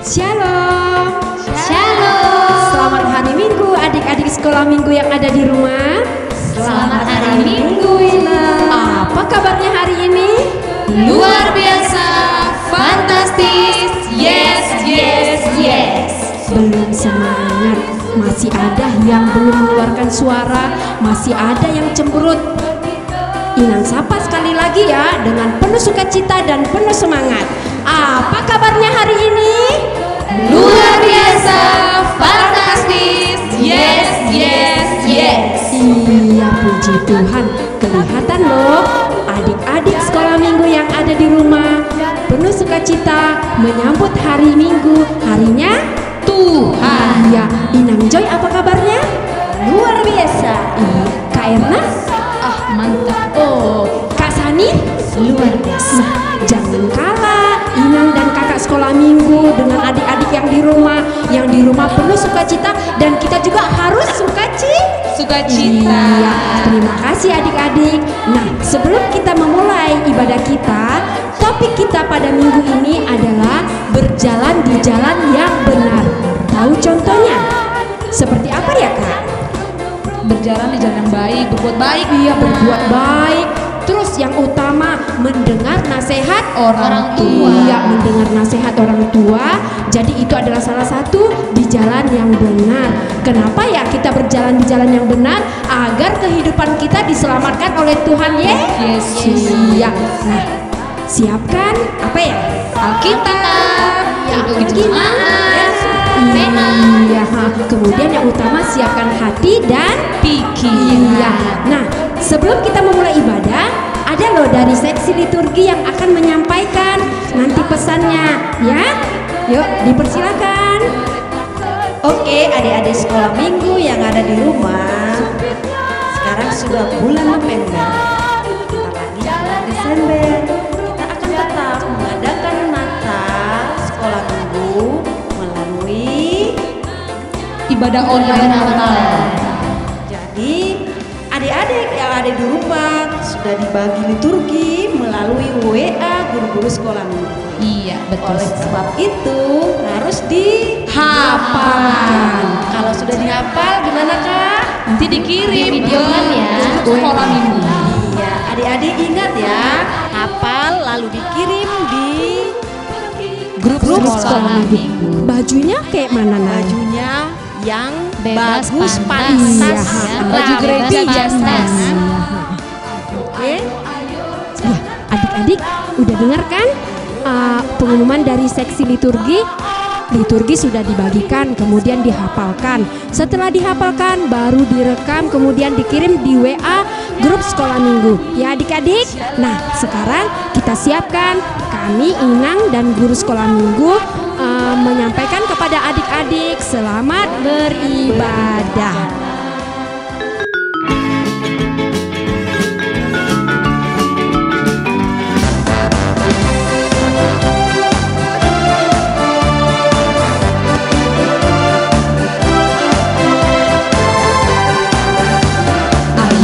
Shalom. Shalom. Selamat hari Minggu adik-adik sekolah minggu yang ada di rumah. Selamat hari Minggu. Apa kabarnya hari ini? Luar biasa, fantastis, yes, yes, yes. Belum semangat, masih ada yang belum mengeluarkan suara, masih ada yang cemberut. Inang sapa sekali lagi ya dengan penuh sukacita dan penuh semangat. Apa kabarnya hari ini? Luar biasa, fantastis, yes, yes, yes. Iya, puji Tuhan, kelihatan loh adik-adik sekolah minggu yang ada di rumah penuh sukacita menyambut hari Minggu, harinya Tuhan. Iya, Inang Joy apa kabarnya? Luar biasa. Iya, Kak Erna? Mantap. Kak Sani? Luar biasa. Jangan kalah Inang dan kakak sekolah minggu dengan adik-adik yang di rumah penuh sukacita, dan kita juga harus Sukacita. Iya, terima kasih adik-adik. Nah, sebelum kita memulai ibadah kita, topik kita pada minggu ini adalah berjalan di jalan yang benar. Tahu contohnya? Seperti apa ya, Kak? Berjalan di jalan yang baik, berbuat baik. Iya, berbuat baik. Terus yang utama mendengar nasihat Orang tua. Iya, mendengar nasihat orang tua. Jadi itu adalah salah satu di jalan yang benar. Kenapa ya kita berjalan di jalan yang benar? Agar kehidupan kita diselamatkan oleh Tuhan Yesus. Iya. Nah, siapkan apa ya? Alkitab. Ya, Jemaat. Iya. Kemudian yang utama siapkan hati dan Pikiran. Iya. Nah, sebelum kita memulai ibadah, ada loh dari seksi liturgi yang akan menyampaikan nanti pesannya, ya. Yuk, dipersilakan. Oke, adik-adik sekolah minggu yang ada di rumah, sekarang sudah bulan November, bentar lagi bulan Desember. Kita akan tetap mengadakan Natal sekolah minggu melalui Ibadah online Natal. Jadi adik-adik yang ada di rumah sudah dibagi liturgi melalui WA guru-guru sekolah minggu. Iya, betul. Oleh sebab itu harus dihafal. Kalau sudah dihafal gimana Kak? Nanti dikirim videokan ya. sekolah minggu. Iya, adik-adik ingat ya, hafal lalu dikirim di Grup sekolah minggu. Bajunya kayak mana, Nay? bajunya yang Bebas bagus pantas. pantas. Iya, baju gereja Bebas pantas. Oke. Ya, adik-adik udah dengar kan pengumuman dari seksi liturgi? Liturgi sudah dibagikan, kemudian dihafalkan. Setelah dihafalkan, baru direkam, kemudian dikirim di WA grup sekolah minggu. Ya adik-adik. Nah, sekarang kita siapkan, kami Inang dan guru sekolah minggu menyampaikan kepada adik-adik selamat beribadah.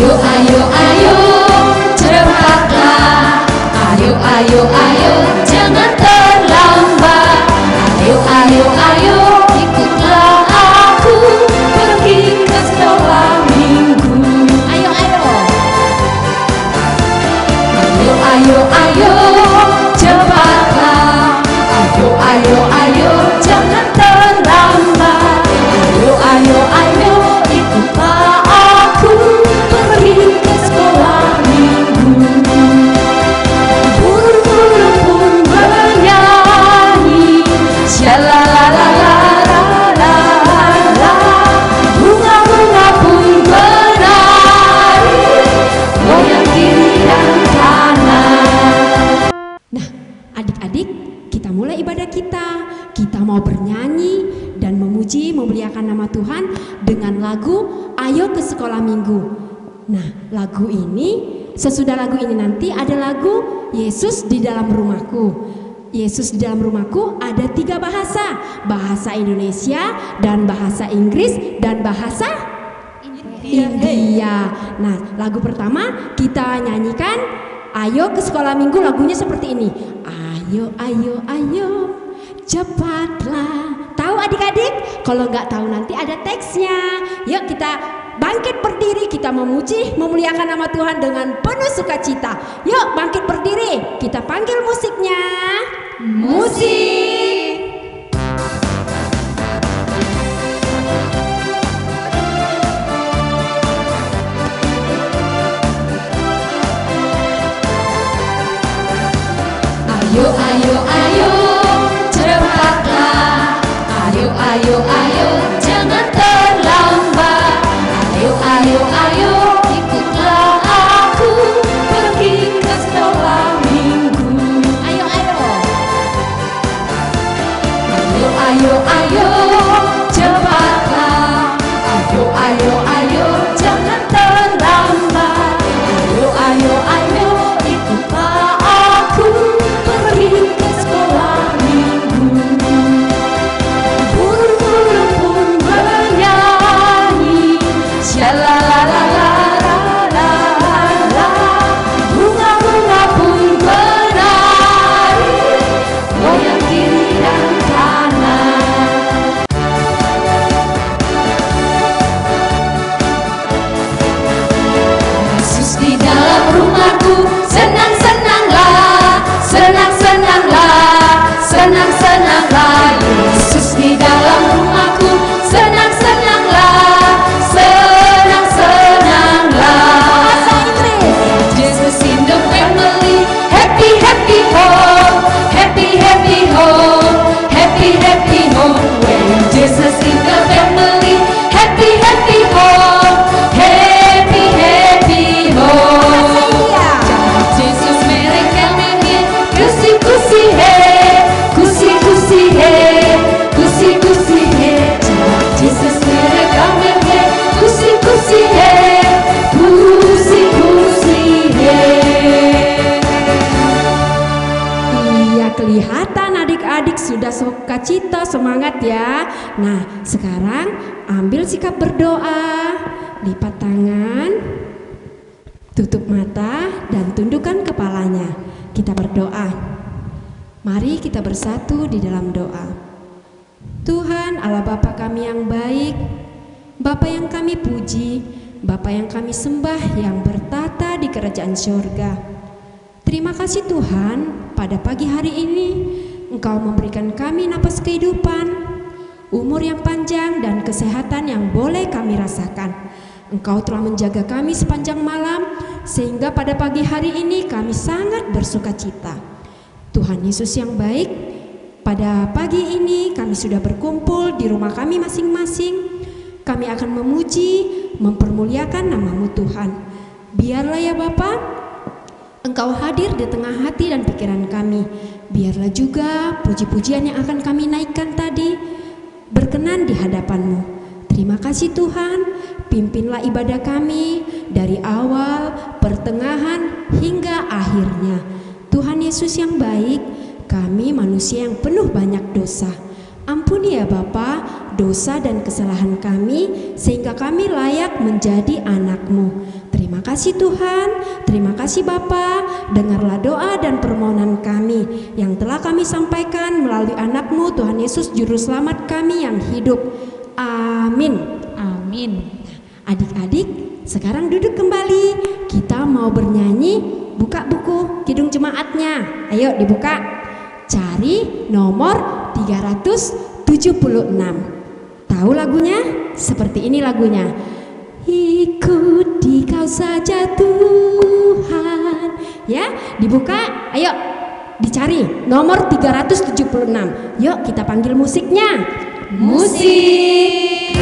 Ayo, ayo, ayo, cepatlah. Ayo, ayo, ayo, jangan terlambat. Ayo, ayo, ayo, ikutlah aku pergi ke sekolah minggu. Ayo, ayo. Ayo, ayo, ayo, cepatlah. Ayo, ayo, ayo, jangan terlambat. Ayo, ayo, ayo, ikutlah aku pergi ke sekolah minggu. Burung-burung pun bernyanyi, shalalalalala. Bunga-bunga pun menari, goyang kiri dan kanan. Nah, adik-adik, kita mulai ibadah kita. Kita mau bernyanyi dan memuji, memuliakan nama Tuhan dengan lagu Ayo ke Sekolah Minggu. Nah, lagu ini, sesudah lagu ini nanti ada lagu Yesus di dalam rumahku. Yesus di dalam rumahku ada 3 bahasa. Bahasa Indonesia dan bahasa Inggris dan bahasa India. Nah, lagu pertama kita nyanyikan Ayo ke Sekolah Minggu, lagunya seperti ini. Ayo, ayo, ayo, cepatlah. Tahu adik-adik? Kalau nggak tahu nanti ada teksnya. Yuk kita bangkit berdiri, kita memuji, memuliakan nama Tuhan dengan penuh sukacita. Yuk bangkit berdiri, kita panggil musiknya. Musik. Ayo, ayo, ayo, cepatlah. Ayo, ayo, ayo, jangan terlambat. Ayo, ayo, ayo, ikutlah aku pergi ke sekolah minggu. Ayo, ayo. Ayo, ayo, ayo, cepatlah. Ayo, ayo, ayo, jangan terlambat. Ayo, ayo, ayo, ikutlah aku pergi ke sekolah minggu. Burung-burung pun bernyanyi, shalalalalala. Bunga-bunga pun menari, goyang kiri dan kanan. Yesus di dalam rumahku, senang-senanglah, senang-senanglah, senang-senanglah. Yesus di dalam rumahku, senang-senanglah, senang-senanglah. Jesus in the family, happy, happy home, happy, happy home, happy, happy home. When Jesus in the family, happy, happy home, happy, happy home. Jesus mereka nyanyi, kusi-kusi he, kusi-kusi he, kusi-kusi he. Jesus mereka nyanyi, kusi-kusi he, kusi-kusi he. Iya, kelihatan adik-adik sudah sukacita, semangat ya. Nah, sekarang ambil sikap berdoa. Lipat tangan, tutup mata dan tundukkan kepalanya. Kita berdoa. Mari kita bersatu di dalam doa. Tuhan Allah Bapa kami yang baik, Bapa yang kami puji, Bapa yang kami sembah yang bertata di kerajaan surga. Terima kasih Tuhan, pada pagi hari ini Engkau memberikan kami napas kehidupan, umur yang panjang dan kesehatan yang boleh kami rasakan. Engkau telah menjaga kami sepanjang malam, sehingga pada pagi hari ini kami sangat bersukacita. Tuhan Yesus yang baik, pada pagi ini kami sudah berkumpul di rumah kami masing-masing. Kami akan memuji, mempermuliakan nama-Mu Tuhan. Biarlah ya Bapa, Engkau hadir di tengah hati dan pikiran kami. Biarlah juga puji-pujian yang akan kami naikkan tadi berkenan di hadapan-Mu. Terima kasih Tuhan, pimpinlah ibadah kami dari awal, pertengahan, hingga akhirnya. Tuhan Yesus yang baik, kami manusia yang penuh banyak dosa. Ampuni ya Bapa dosa dan kesalahan kami, sehingga kami layak menjadi anak-Mu. Terima kasih Tuhan, terima kasih Bapa. Dengarlah doa dan permohonan kami yang telah kami sampaikan melalui anak-Mu Tuhan Yesus Juru Selamat kami yang hidup. Amin. Amin. Adik-adik, sekarang duduk kembali. Kita mau bernyanyi. Buka buku Kidung Jemaatnya. Ayo dibuka. Cari nomor 376. Tahu lagunya? Seperti ini lagunya. Ikuti Kau saja Tuhan. Ya, dibuka. Ayo dicari nomor 376. Yuk kita panggil musiknya. Musik.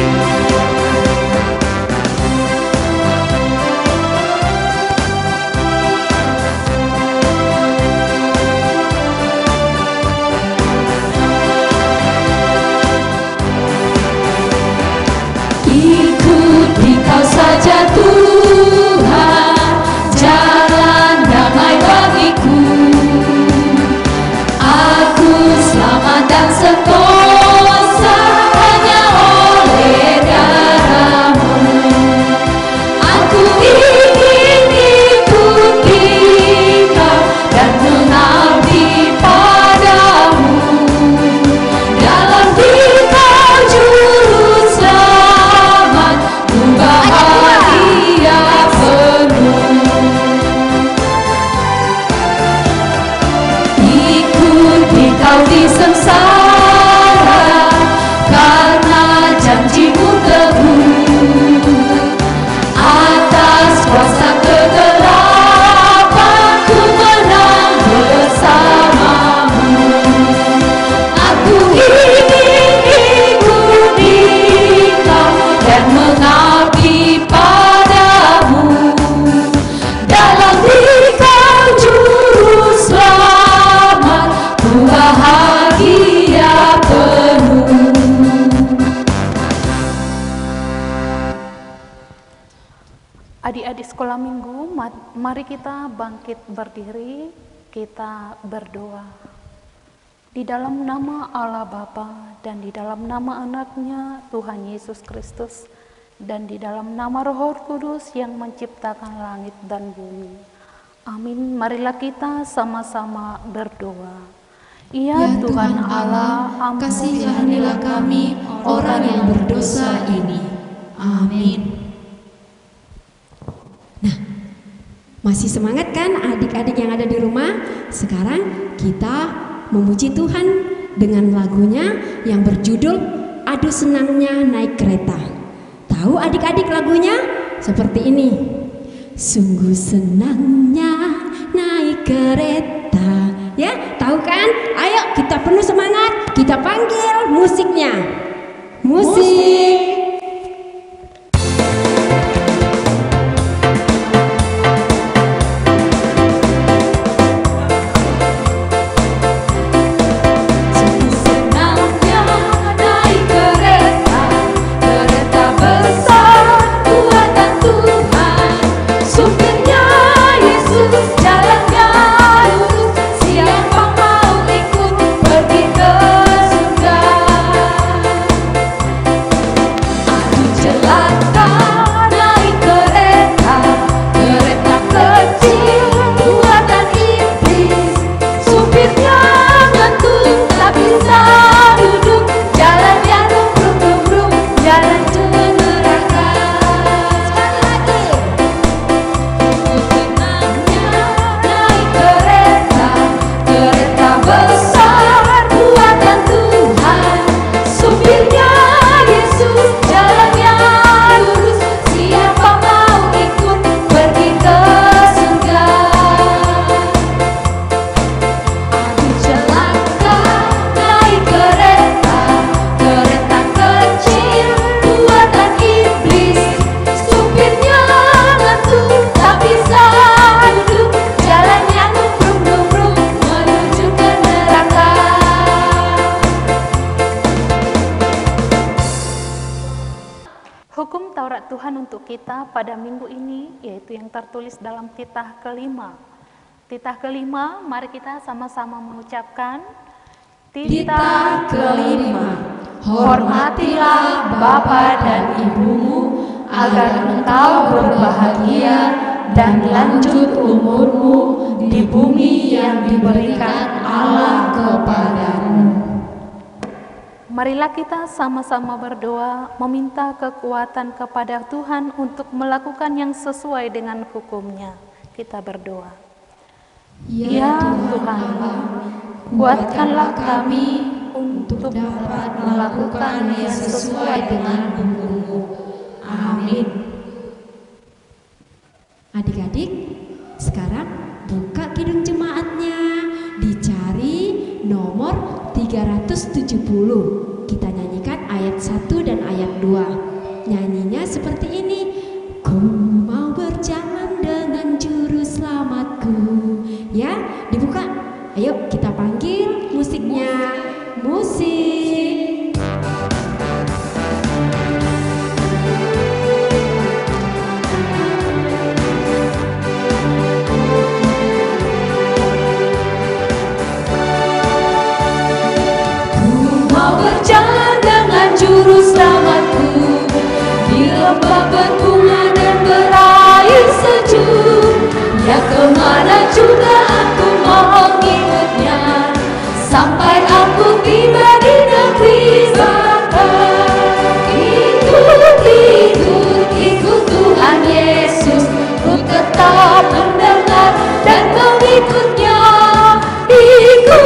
Ikuti Kau saja Tuhan, jalan damai bagiku. Aku selamat dan sentosa hanya oleh darah-Mu. Aku ingin ikuti Kau dan mengabdi padamu. api sengsara, karena janji-Mu teguh. Atas kuasa kegelapan ku menang bersama-Mu. Aku ingin ikuti Kau dan mengabdi padamu. Dalam Dikau juru selamat, ku bahagia penuh. Adik-adik sekolah minggu, mari kita bangkit berdiri, kita berdoa. Di dalam nama Allah Bapa dan di dalam nama Anaknya Tuhan Yesus Kristus dan di dalam nama Roh Kudus yang menciptakan langit dan bumi. Amin. Marilah kita sama-sama berdoa. Ya Tuhan Allah, kasihanilah kami orang yang berdosa ini. Amin. Masih semangat kan adik-adik yang ada di rumah? Sekarang kita memuji Tuhan dengan lagunya yang berjudul Aduh Senangnya Naik Kereta. Tahu adik-adik lagunya? Seperti ini. Sungguh senangnya naik kereta. Ya, tahu kan? Ayo kita penuh semangat, kita panggil musiknya. Musik. Hukum Taurat Tuhan untuk kita pada minggu ini yaitu yang tertulis dalam titah kelima. Titah kelima, mari kita sama-sama mengucapkan Titah kelima. Hormatilah bapa dan ibumu agar engkau berbahagia dan lanjut umurmu di bumi yang diberikan Allah kepadamu. Marilah kita sama-sama berdoa meminta kekuatan kepada Tuhan untuk melakukan yang sesuai dengan hukum-Nya. Kita berdoa. Ya Tuhan, kuatkanlah kami untuk dapat melakukan yang sesuai dengan hukum-Mu. Amin. Adik-adik, sekarang buka kidung jemaatnya, dicari nomor 370. Kita nyanyikan ayat 1 dan ayat 2. Nyanyinya seperti ini. Ku mau berjalan dengan juru selamatku. Ya, dibuka. Ayo kita panggil musiknya. Musik. Berjalan dengan juru selamatku di lembah berbunga dan berair sejuk. Ya kemana juga aku mau ikutnya, sampai aku tiba di negeri Bapa. Ikut Tuhan Yesus, ku tetap mendengar dan mengikutnya. Ikut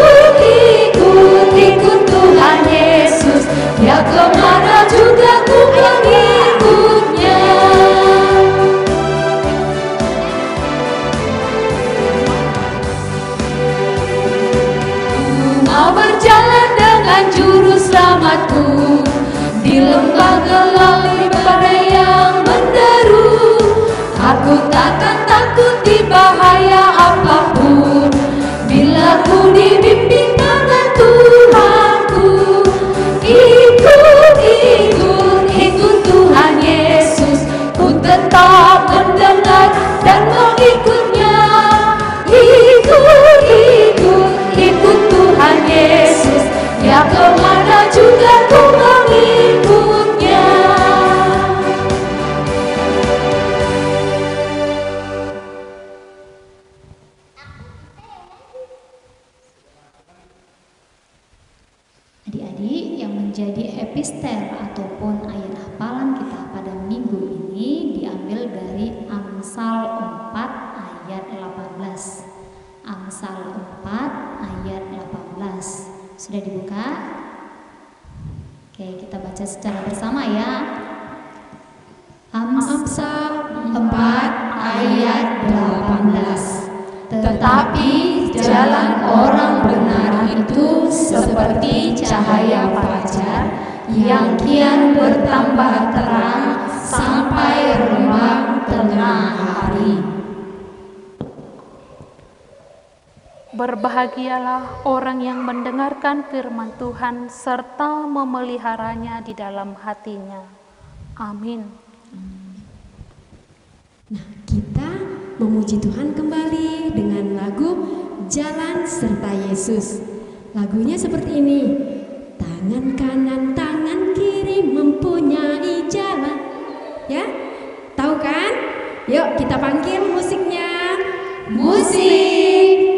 Adik-adik, yang menjadi epistel ataupun ayat hafalan kita pada minggu ini diambil dari Amsal 4 ayat 18. Amsal 4 ayat 18. Sudah dibuka? Oke, kita baca secara bersama ya. Amsal 4 ayat 18. Tetapi jalan orang benar itu seperti cahaya fajar yang kian bertambah terang sampai rembang tengah hari. Berbahagialah orang yang mendengarkan firman Tuhan serta memeliharanya di dalam hatinya. Amin. Nah, kita memuji Tuhan kembali dengan lagu Jalan Serta Yesus. Lagunya seperti ini. Tangan kanan, tangan kiri mempunyai jalan. Ya, tahu kan? Yuk kita panggil musiknya. Musik.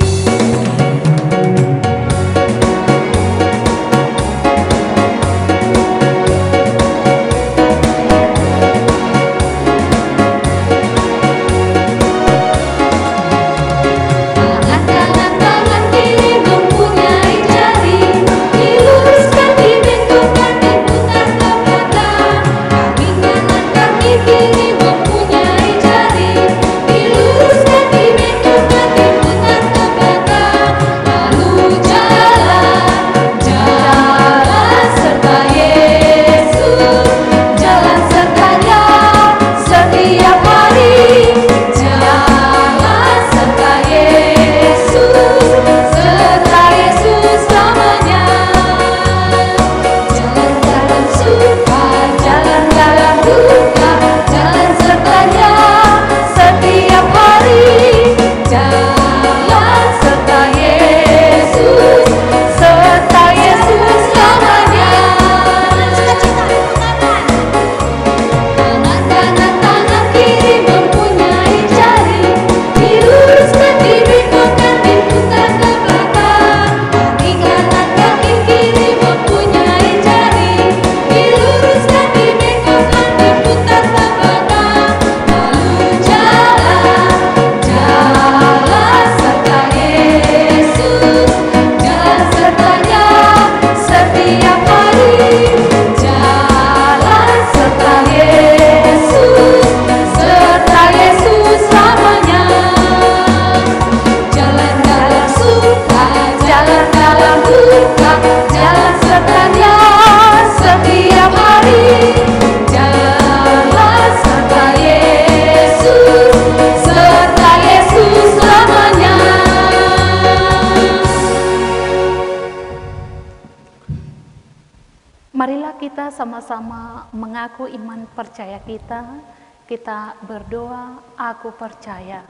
Marilah kita sama-sama mengaku iman percaya kita. Kita berdoa, aku percaya.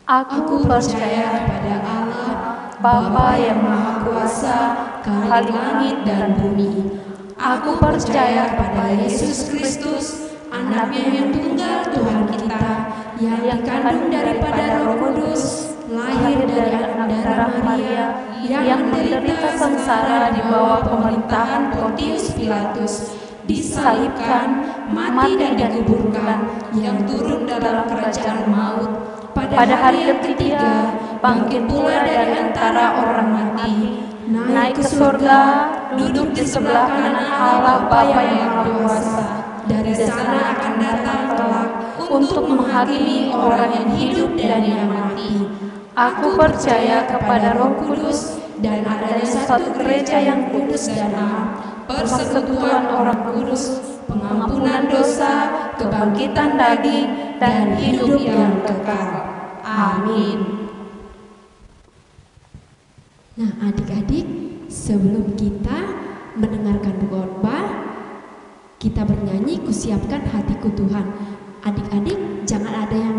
Aku percaya pada Allah, Bapa yang Maha Kuasa, Khalik langit dan bumi. Aku percaya pada Yesus Kristus, Anaknya yang tunggal Tuhan kita, yang dikandung daripada Roh Kudus, lahir dari anak darah Maria, yang menderita sengsara di bawah pemerintahan Pontius Pilatus, disalibkan, mati dan dikuburkan, yang turun dalam kerajaan maut. Pada hari ketiga, bangkit pula dari antara orang mati, naik ke surga, duduk di sebelah kanan Allah Bapa yang Maha Kuasa. Dari sana akan datang kelak untuk menghakimi orang yang hidup dan yang mati. Aku percaya kepada Roh Kudus dan adanya satu gereja yang kudus dan am, persekutuan orang kudus, pengampunan dosa, kebangkitan daging, dan hidup yang kekal. Amin. Nah, adik-adik, sebelum kita mendengarkan khotbah, kita bernyanyi "Kusiapkan Hatiku Tuhan". Adik-adik, jangan ada yang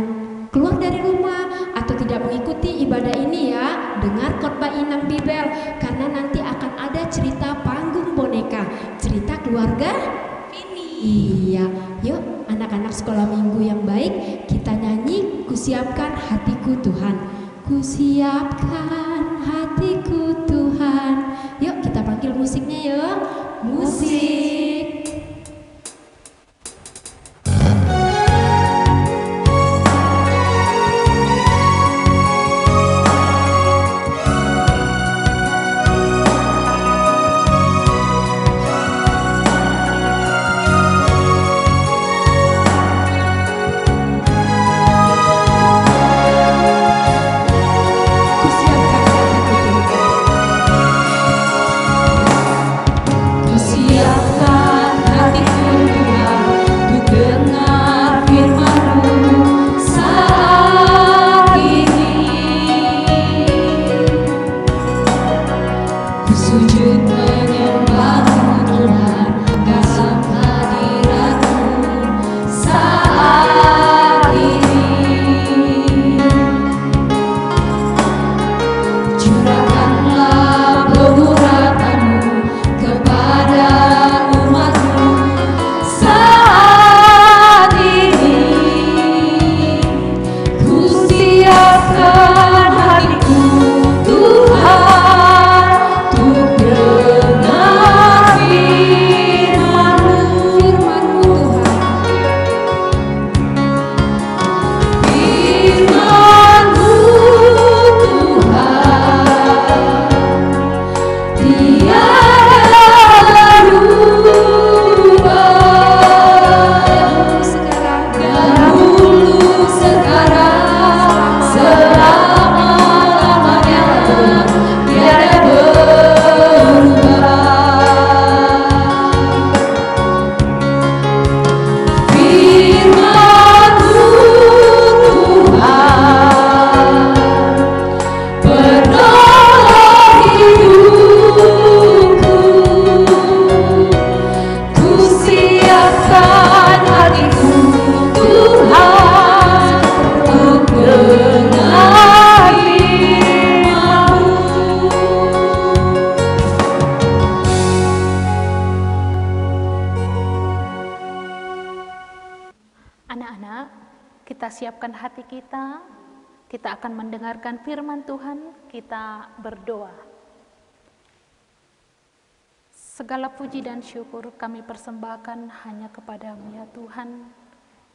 keluar dari rumah atau tidak mengikuti ibadah ini ya. Dengar khotbah Inang Bibel, karena nanti akan ada cerita panggung boneka, cerita keluarga ini. Iya, yuk anak-anak sekolah minggu yang baik, kita nyanyi "Kusiapkan Hatiku Tuhan". Kusiapkan hatiku Tuhan. Yuk kita panggil musiknya yuk. musik. Anak-anak, kita siapkan hati kita. Kita akan mendengarkan firman Tuhan. Kita berdoa. Segala puji dan syukur kami persembahkan hanya kepada-Mu ya Tuhan,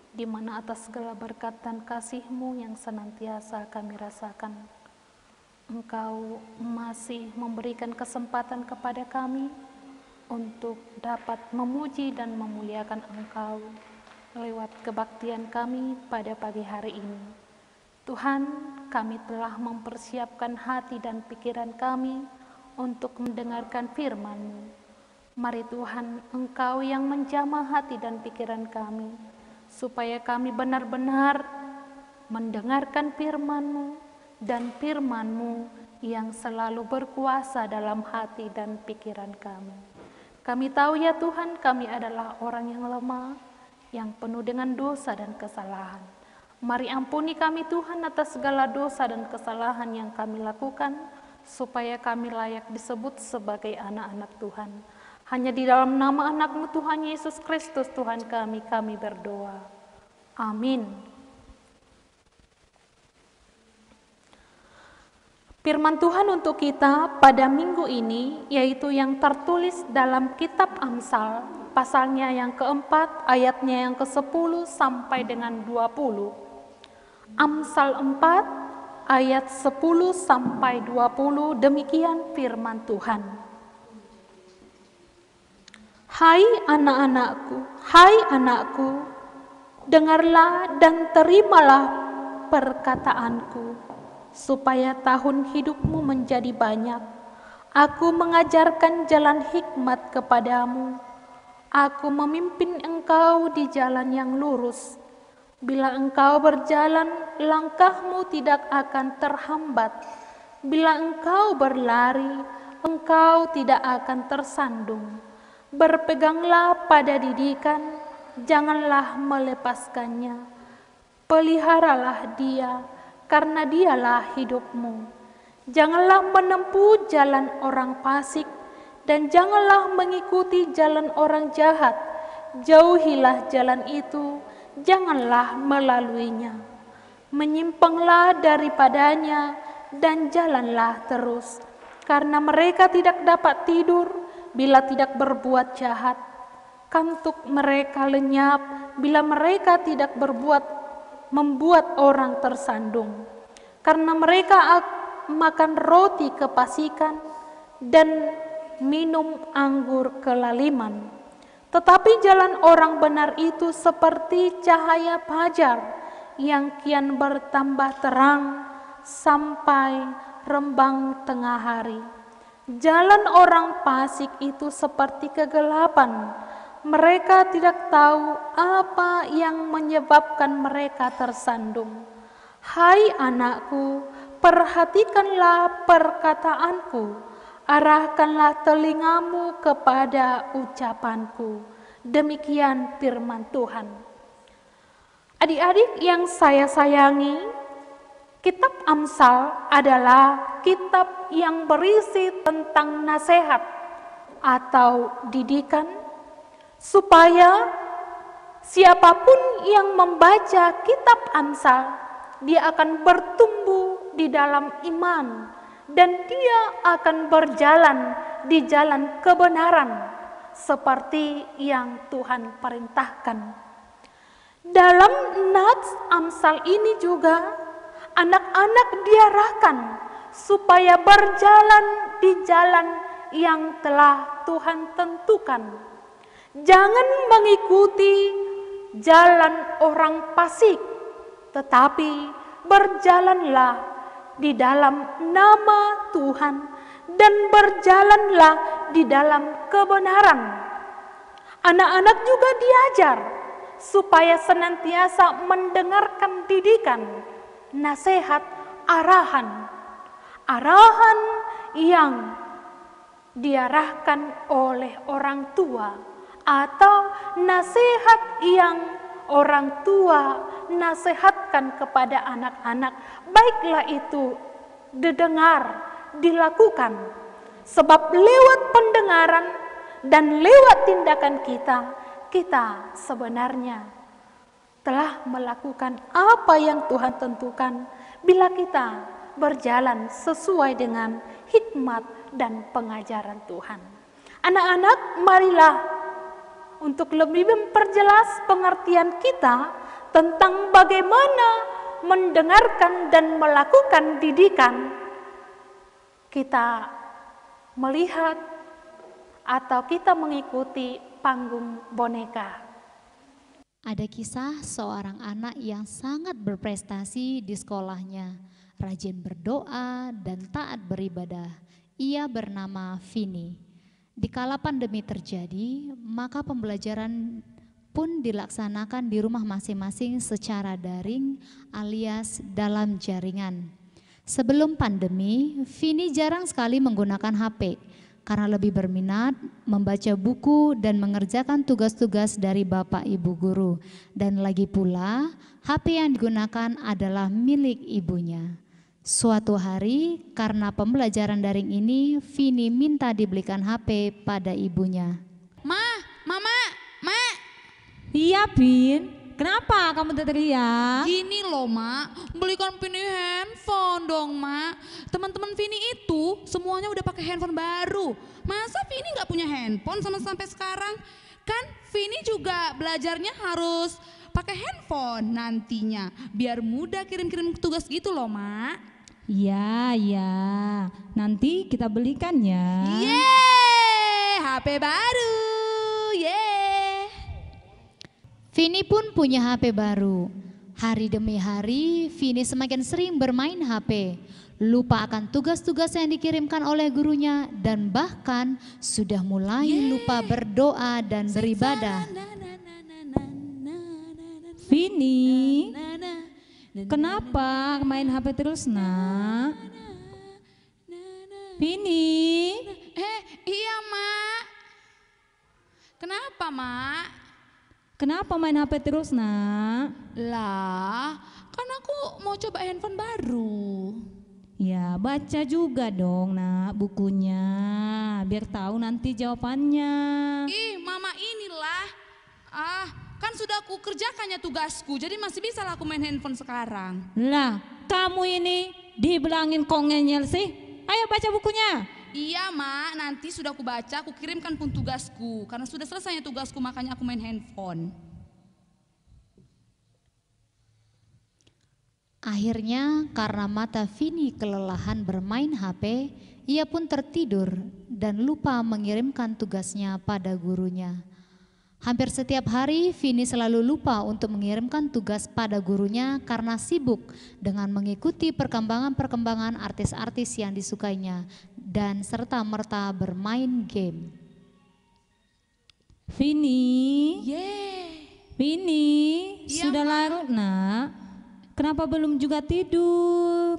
di mana atas segala berkat dan kasih-Mu yang senantiasa kami rasakan, Engkau masih memberikan kesempatan kepada kami untuk dapat memuji dan memuliakan Engkau lewat kebaktian kami pada pagi hari ini. Tuhan, kami telah mempersiapkan hati dan pikiran kami untuk mendengarkan firman-Mu. Mari Tuhan, Engkau yang menjamah hati dan pikiran kami, supaya kami benar-benar mendengarkan firman-Mu, dan firman-Mu yang selalu berkuasa dalam hati dan pikiran kami. Kami tahu ya Tuhan, kami adalah orang yang lemah, yang penuh dengan dosa dan kesalahan. Mari ampuni kami Tuhan atas segala dosa dan kesalahan yang kami lakukan, supaya kami layak disebut sebagai anak-anak Tuhan. Hanya di dalam nama anak-Mu Tuhan Yesus Kristus Tuhan kami berdoa. Amin. Firman Tuhan untuk kita pada minggu ini, yaitu yang tertulis dalam kitab Amsal, pasalnya yang keempat, ayatnya yang ke-10 sampai dengan 20. Amsal 4, ayat 10 sampai 20, demikian firman Tuhan. Hai anakku, dengarlah dan terimalah perkataanku, supaya tahun hidupmu menjadi banyak. Aku mengajarkan jalan hikmat kepadamu. Aku memimpin engkau di jalan yang lurus. Bila engkau berjalan, langkahmu tidak akan terhambat. Bila engkau berlari, engkau tidak akan tersandung. Berpeganglah pada didikan, janganlah melepaskannya. Peliharalah dia, karena dialah hidupmu. Janganlah menempuh jalan orang fasik, dan janganlah mengikuti jalan orang jahat. Jauhilah jalan itu, janganlah melaluinya. Menyimpanglah daripadanya, dan jalanlah terus, karena mereka tidak dapat tidur, bila tidak berbuat jahat. Kantuk mereka lenyap bila mereka tidak membuat orang tersandung. Karena mereka makan roti kepasikan dan minum anggur kelaliman. Tetapi jalan orang benar itu seperti cahaya fajar yang kian bertambah terang sampai rembang tengah hari. Jalan orang fasik itu seperti kegelapan. Mereka tidak tahu apa yang menyebabkan mereka tersandung. Hai anakku, perhatikanlah perkataanku, arahkanlah telingamu kepada ucapanku. Demikian firman Tuhan. Adik-adik yang saya sayangi, kitab Amsal adalah kitab yang berisi tentang nasihat atau didikan, supaya siapapun yang membaca kitab Amsal, dia akan bertumbuh di dalam iman dan dia akan berjalan di jalan kebenaran seperti yang Tuhan perintahkan. Dalam nats Amsal ini juga anak-anak diarahkan supaya berjalan di jalan yang telah Tuhan tentukan. Jangan mengikuti jalan orang fasik, tetapi berjalanlah di dalam nama Tuhan dan berjalanlah di dalam kebenaran. Anak-anak juga diajar supaya senantiasa mendengarkan didikan, nasihat, arahan yang diarahkan oleh orang tua, atau nasihat yang orang tua nasihatkan kepada anak-anak, baiklah itu didengar, dilakukan. Sebab lewat pendengaran dan lewat tindakan kita sebenarnya telah melakukan apa yang Tuhan tentukan bila kita berjalan sesuai dengan hikmat dan pengajaran Tuhan. Anak-anak, marilah untuk lebih memperjelas pengertian kita tentang bagaimana mendengarkan dan melakukan didikan, kita melihat atau kita mengikuti panggung boneka. Ada kisah seorang anak yang sangat berprestasi di sekolahnya, rajin berdoa dan taat beribadah. Ia bernama Vini. Dikala pandemi terjadi, maka pembelajaran pun dilaksanakan di rumah masing-masing secara daring alias dalam jaringan. Sebelum pandemi, Vini jarang sekali menggunakan HP karena lebih berminat membaca buku dan mengerjakan tugas-tugas dari bapak ibu guru. Dan lagi pula, HP yang digunakan adalah milik ibunya. Suatu hari, karena pembelajaran daring ini, Vini minta dibelikan HP pada ibunya. Mama. Iya, Bin. Kenapa kamu teriak? Gini loh, Mak. Belikan Vini handphone dong, Mak. Teman-teman Vini itu semuanya udah pakai handphone baru. Masa Vini nggak punya handphone sampai sekarang? Kan Vini juga belajarnya harus pakai handphone nantinya. Biar mudah kirim-kirim tugas gitu loh, Mak. Iya. Nanti kita belikan ya. Yeay, HP baru. Yeay. Vini pun punya HP baru. Hari demi hari, Vini semakin sering bermain HP. Lupa akan tugas-tugas yang dikirimkan oleh gurunya dan bahkan sudah mulai lupa berdoa dan beribadah. Vini, kenapa main HP terus, Nak? Vini. Iya, Mak. Kenapa, Mak? Kenapa main HP terus, Nak? Lah, kan aku mau coba handphone baru. Ya, baca juga dong, Nak, bukunya. Biar tahu nanti jawabannya. Ih, Mama inilah. Kan sudah aku kerjakannya tugasku, jadi masih bisa lah aku main handphone sekarang. Lah, kamu ini dibilangin kok ngeyel sih? Ayo baca bukunya. Iya mak, nanti sudah aku baca, aku kirimkan pun tugasku. Karena sudah selesainya tugasku, makanya aku main handphone. Akhirnya karena mata Vini kelelahan bermain HP, ia pun tertidur dan lupa mengirimkan tugasnya pada gurunya. Hampir setiap hari Vini selalu lupa untuk mengirimkan tugas pada gurunya karena sibuk dengan mengikuti perkembangan-perkembangan artis-artis yang disukainya dan serta-merta bermain game. Vini, Vini, Iya, sudah larut nak. Kenapa belum juga tidur?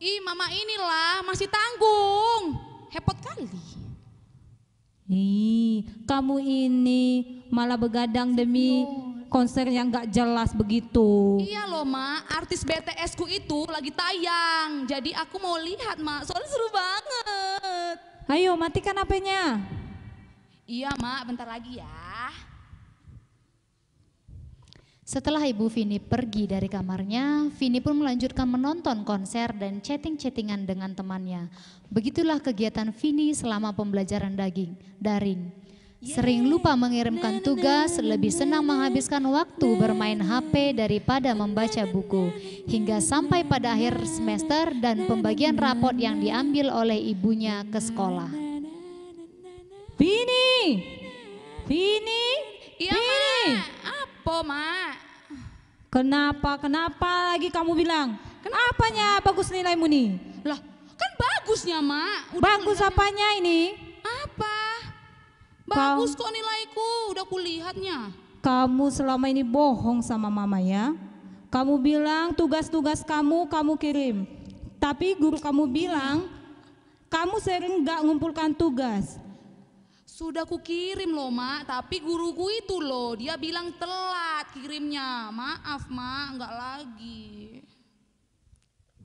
Ih mama inilah masih tanggung, hepot kali. Ih, kamu ini malah begadang demi konser yang gak jelas begitu. Iya loh mak, artis BTS ku itu lagi tayang. Jadi aku mau lihat mak, soalnya seru banget. Ayo matikan HP-nya. Iya mak, bentar lagi ya. Setelah ibu Vini pergi dari kamarnya, Vini pun melanjutkan menonton konser dan chatting-chattingan dengan temannya. Begitulah kegiatan Vini selama pembelajaran daring. Sering lupa mengirimkan tugas, lebih senang menghabiskan waktu bermain HP daripada membaca buku. Hingga sampai pada akhir semester dan pembagian rapot yang diambil oleh ibunya ke sekolah. Vini, Vini, Iya Vini. mak, apa mak? Kenapa lagi kamu bilang? Apanya bagus nilaimu nih? Lah kan bagusnya mak. Bagus apanya ini? Apa? Bagus kok nilaiku, udah kulihatnya. Kamu selama ini bohong sama mama ya. Kamu bilang tugas-tugas kamu kirim. Tapi guru kamu bilang kamu sering gak ngumpulkan tugas. Sudah ku kirim loh mak, tapi guruku itu loh, dia bilang telat kirimnya. Maaf mak, enggak lagi.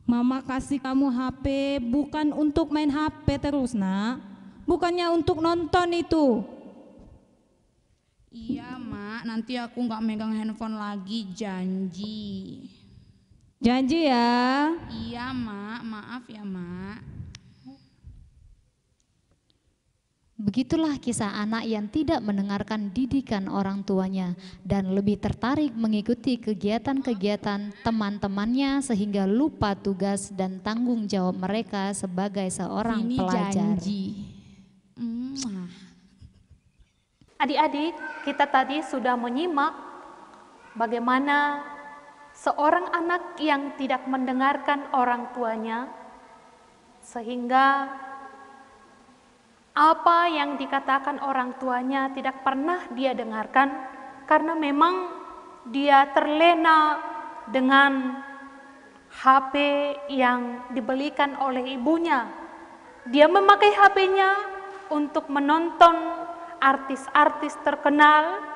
Mama kasih kamu HP bukan untuk main HP terus nak. Bukannya untuk nonton itu. Iya mak, nanti aku enggak megang handphone lagi, janji. Janji ya. Iya mak, maaf ya mak. Begitulah kisah anak yang tidak mendengarkan didikan orang tuanya dan lebih tertarik mengikuti kegiatan-kegiatan teman-temannya sehingga lupa tugas dan tanggung jawab mereka sebagai seorang Ini pelajar. janji. Adik-adik, kita tadi sudah menyimak bagaimana seorang anak yang tidak mendengarkan orang tuanya sehingga apa yang dikatakan orang tuanya tidak pernah dia dengarkan karena memang dia terlena dengan HP yang dibelikan oleh ibunya. Dia memakai HP-nya untuk menonton artis-artis terkenal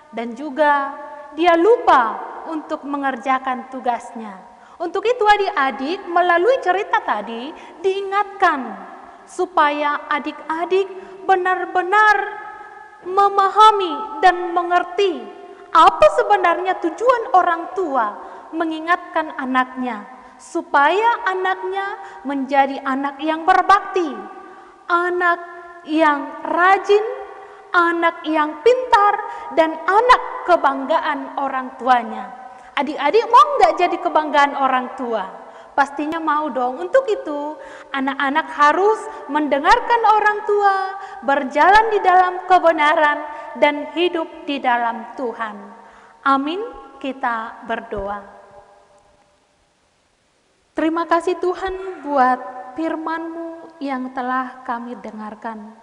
dan juga dia lupa untuk mengerjakan tugasnya. Untuk itu adik-adik melalui cerita tadi diingatkan supaya adik-adik benar-benar memahami dan mengerti apa sebenarnya tujuan orang tua mengingatkan anaknya supaya anaknya menjadi anak yang berbakti, anak yang rajin, anak yang pintar, dan anak kebanggaan orang tuanya. Adik-adik mau nggak jadi kebanggaan orang tua? Pastinya mau dong. Untuk itu anak-anak harus mendengarkan orang tua, berjalan di dalam kebenaran dan hidup di dalam Tuhan. Amin. Kita berdoa. Terima kasih Tuhan buat firman-Mu yang telah kami dengarkan.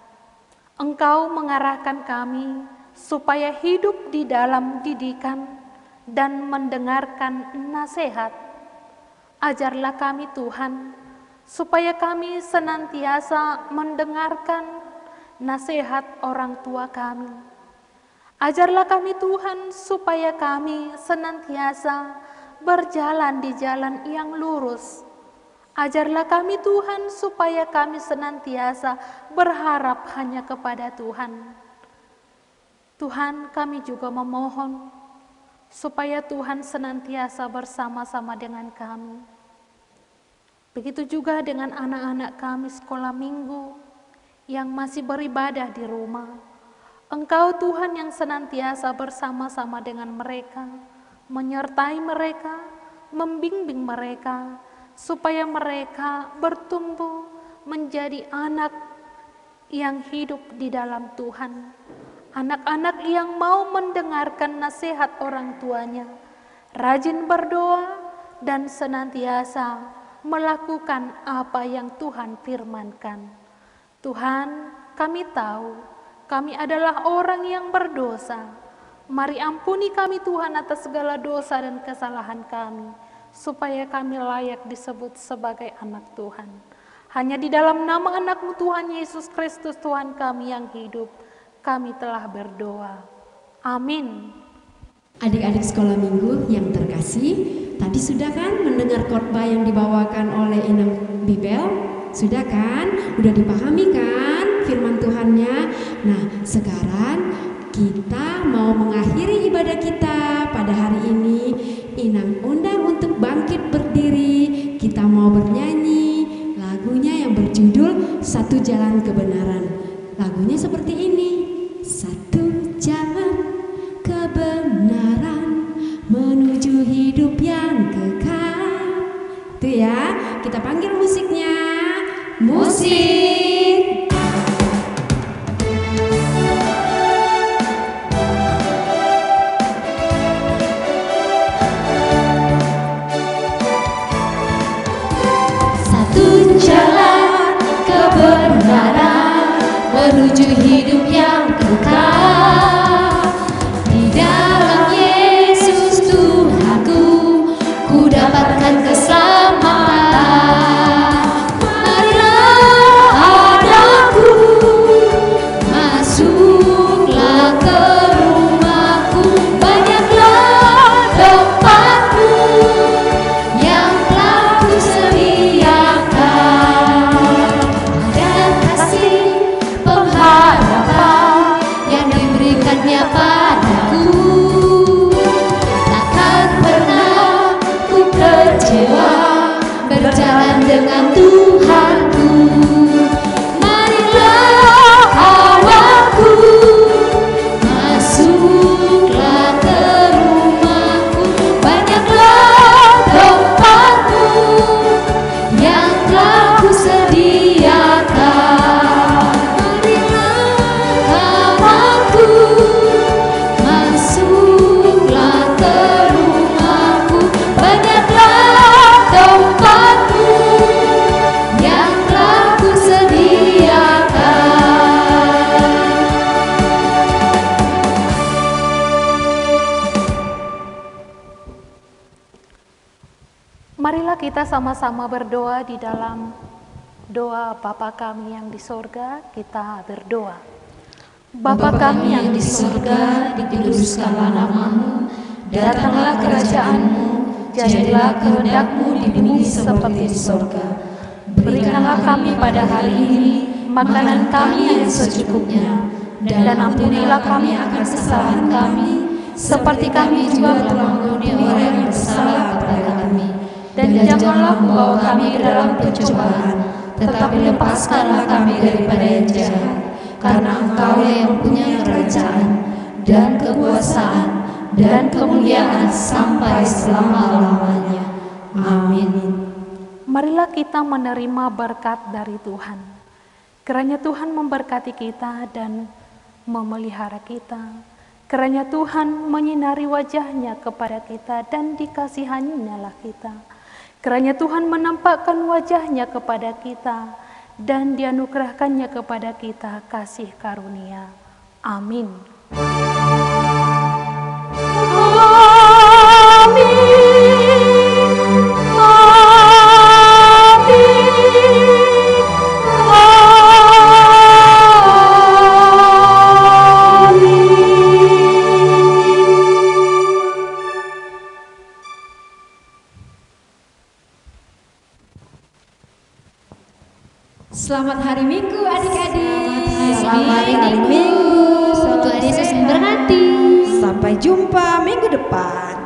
Engkau mengarahkan kami supaya hidup di dalam didikan dan mendengarkan nasihat. Ajarlah kami Tuhan, supaya kami senantiasa mendengarkan nasihat orang tua kami. Ajarlah kami Tuhan, supaya kami senantiasa berjalan di jalan yang lurus. Ajarlah kami Tuhan, supaya kami senantiasa berharap hanya kepada Tuhan. Tuhan, kami juga memohon supaya Tuhan senantiasa bersama-sama dengan kami. Begitu juga dengan anak-anak kami sekolah minggu, yang masih beribadah di rumah. Engkau Tuhan yang senantiasa bersama-sama dengan mereka, menyertai mereka, membimbing mereka, supaya mereka bertumbuh menjadi anak yang hidup di dalam Tuhan. Anak-anak yang mau mendengarkan nasihat orang tuanya, rajin berdoa dan senantiasa melakukan apa yang Tuhan firmankan. Tuhan, kami tahu kami adalah orang yang berdosa. Mari ampuni kami Tuhan atas segala dosa dan kesalahan kami, supaya kami layak disebut sebagai anak Tuhan. Hanya di dalam nama anak-Mu Tuhan Yesus Kristus Tuhan kami yang hidup, kami telah berdoa. Amin. Adik-adik sekolah minggu yang terkasih, tadi sudah kan mendengar khotbah yang dibawakan oleh Inang Bibel? Sudah kan? Udah dipahami kan firman Tuhannya? Nah, sekarang kita mau mengakhiri ibadah kita pada hari ini. Inang undang untuk bangkit berdiri. Kita mau bernyanyi lagunya yang berjudul Satu Jalan Kebenaran. Lagunya seperti ini. Satu jalan kebenaran menuju hidup yang kekal. Itu ya, kita panggil musiknya. Musik. Satu jalan kebenaran menuju hidup yang kekal. Di dalam Yesus Tuhanku, ku dapatkan keselamatan. Berjalan dengan Tuhanku, marilah awalku, masuklah ke rumahku, banyaklah tempatmu yang telah kusediakan. Marilah awalku, masuklah ke rumahku, banyaklah tempatmu yang telah kusediakan. Marilah kita sama-sama berdoa di dalam doa Bapa kami yang di sorga. Kita berdoa. Bapa kami yang di surga, dikuduskanlah nama-Mu, datanglah kerajaan-Mu, jadilah kehendak-Mu di bumi seperti di surga. Berikanlah kami pada hari ini makanan kami yang secukupnya, dan ampunilah kami akan kesalahan kami, seperti kami juga telah mengampuni orang yang bersalah kepada kami. Dan janganlah membawa kami ke dalam pencobaan, tetapi lepaskanlah kami daripada yang jahat, karena Engkau yang mempunyai kerajaan dan kekuasaan dan kemuliaan sampai selama-lamanya. Amin. Marilah kita menerima berkat dari Tuhan. Kiranya Tuhan memberkati kita dan memelihara kita. Kiranya Tuhan menyinari wajah-Nya kepada kita dan dikasihaninya kita. Kiranya Tuhan menampakkan wajah-Nya kepada kita dan dianugerahkannya kepada kita kasih karunia. Amin. Selamat hari Minggu adik-adik. Selamat hari Minggu. Tuhan Yesus memberkati. Sampai jumpa minggu depan.